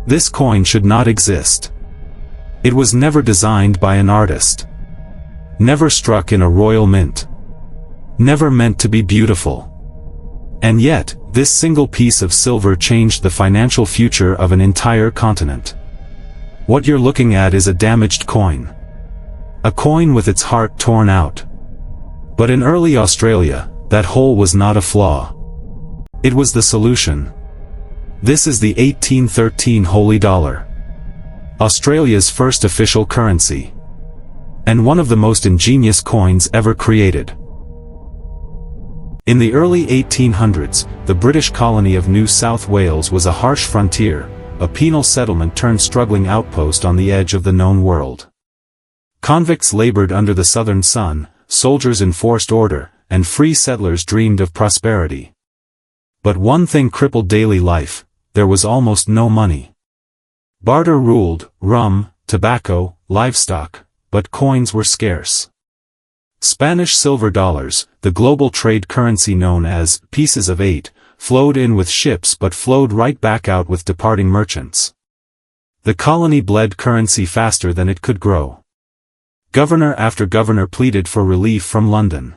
This coin should not exist. It was never designed by an artist. Never struck in a royal mint. Never meant to be beautiful. And yet, this single piece of silver changed the financial future of an entire continent. What you're looking at is a damaged coin. A coin with its heart torn out. But in early Australia, that hole was not a flaw. It was the solution. This is the 1813 Holey Dollar. Australia's first official currency. And one of the most ingenious coins ever created. In the early 1800s, the British colony of New South Wales was a harsh frontier, a penal settlement turned struggling outpost on the edge of the known world. Convicts labored under the southern sun, soldiers enforced order, and free settlers dreamed of prosperity. But one thing crippled daily life: there was almost no money. Barter ruled: rum, tobacco, livestock, but coins were scarce. Spanish silver dollars, the global trade currency known as pieces of 8, flowed in with ships but flowed right back out with departing merchants. The colony bled currency faster than it could grow. Governor after governor pleaded for relief from London.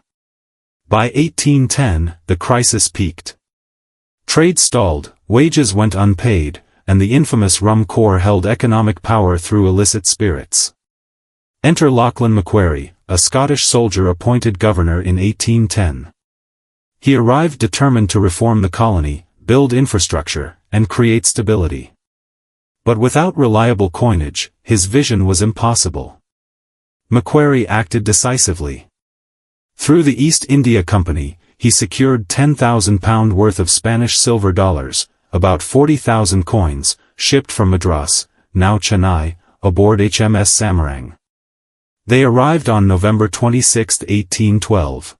By 1810, the crisis peaked. Trade stalled, wages went unpaid, and the infamous rum corps held economic power through illicit spirits. Enter Lachlan Macquarie, a Scottish soldier appointed governor in 1810. He arrived determined to reform the colony, build infrastructure, and create stability. But without reliable coinage, his vision was impossible. Macquarie acted decisively. Through the East India Company, he secured £10,000 worth of Spanish silver dollars, about 40,000 coins, shipped from Madras, now Chennai, aboard HMS Samarang. They arrived on November 26, 1812.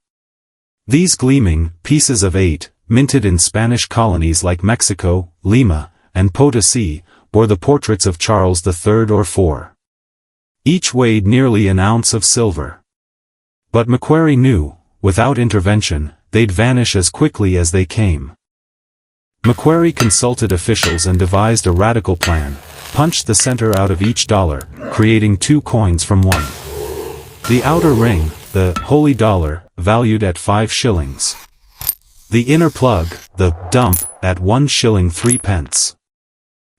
These gleaming pieces of 8, minted in Spanish colonies like Mexico, Lima, and Potosi, bore the portraits of Charles III or IV. Each weighed nearly an ounce of silver. But Macquarie knew, without intervention, they'd vanish as quickly as they came. Macquarie consulted officials and devised a radical plan: punched the center out of each dollar, creating 2 coins from one. The outer ring, the Holey Dollar, valued at 5 shillings. The inner plug, the dump, at 1 shilling 3 pence.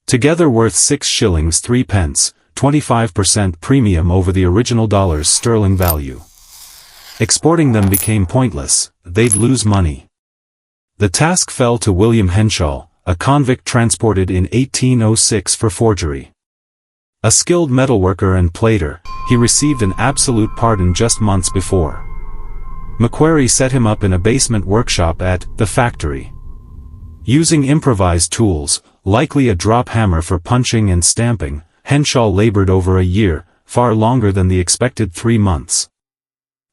Together worth 6 shillings 3 pence, 25% premium over the original dollar's sterling value. Exporting them became pointless, they'd lose money. The task fell to William Henshall, a convict transported in 1806 for forgery. A skilled metalworker and plater, he received an absolute pardon just months before. Macquarie set him up in a basement workshop at the factory. Using improvised tools, likely a drop hammer for punching and stamping, Henshall labored over a year, far longer than the expected 3 months.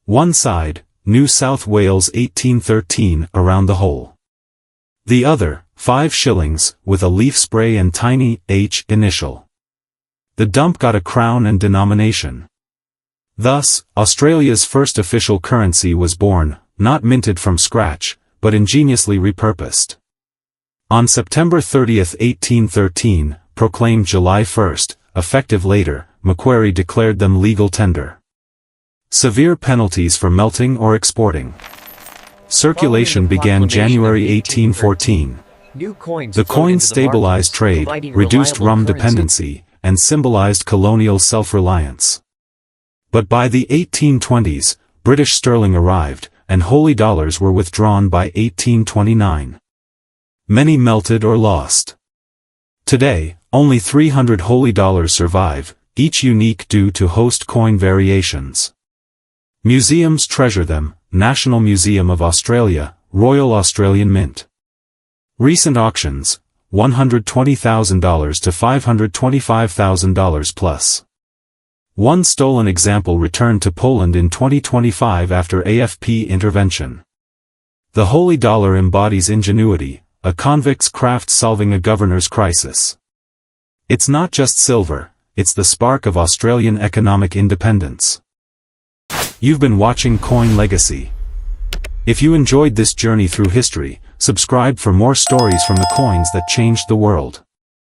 One side, New South Wales 1813, around the hole. The other, 5 shillings, with a leaf spray and tiny H initial. The dump got a crown and denomination. Thus, Australia's first official currency was born, not minted from scratch, but ingeniously repurposed. On September 30, 1813, proclaimed July 1, effective later, Macquarie declared them legal tender. Severe penalties for melting or exporting. Circulation began January 1814. The coin stabilized trade, reduced rum dependency, and symbolized colonial self-reliance. But by the 1820s, British sterling arrived, and Holey dollars were withdrawn by 1829. Many melted or lost. Today, only 300 Holey dollars survive, each unique due to host coin variations. Museums treasure them: National Museum of Australia, Royal Australian Mint. Recent auctions, $120,000 to $525,000 plus. One stolen example returned to Poland in 2025 after AFP intervention. The Holey Dollar embodies ingenuity, a convict's craft solving a governor's crisis. It's not just silver, it's the spark of Australian economic independence. You've been watching Coin Legacy. If you enjoyed this journey through history, subscribe for more stories from the coins that changed the world.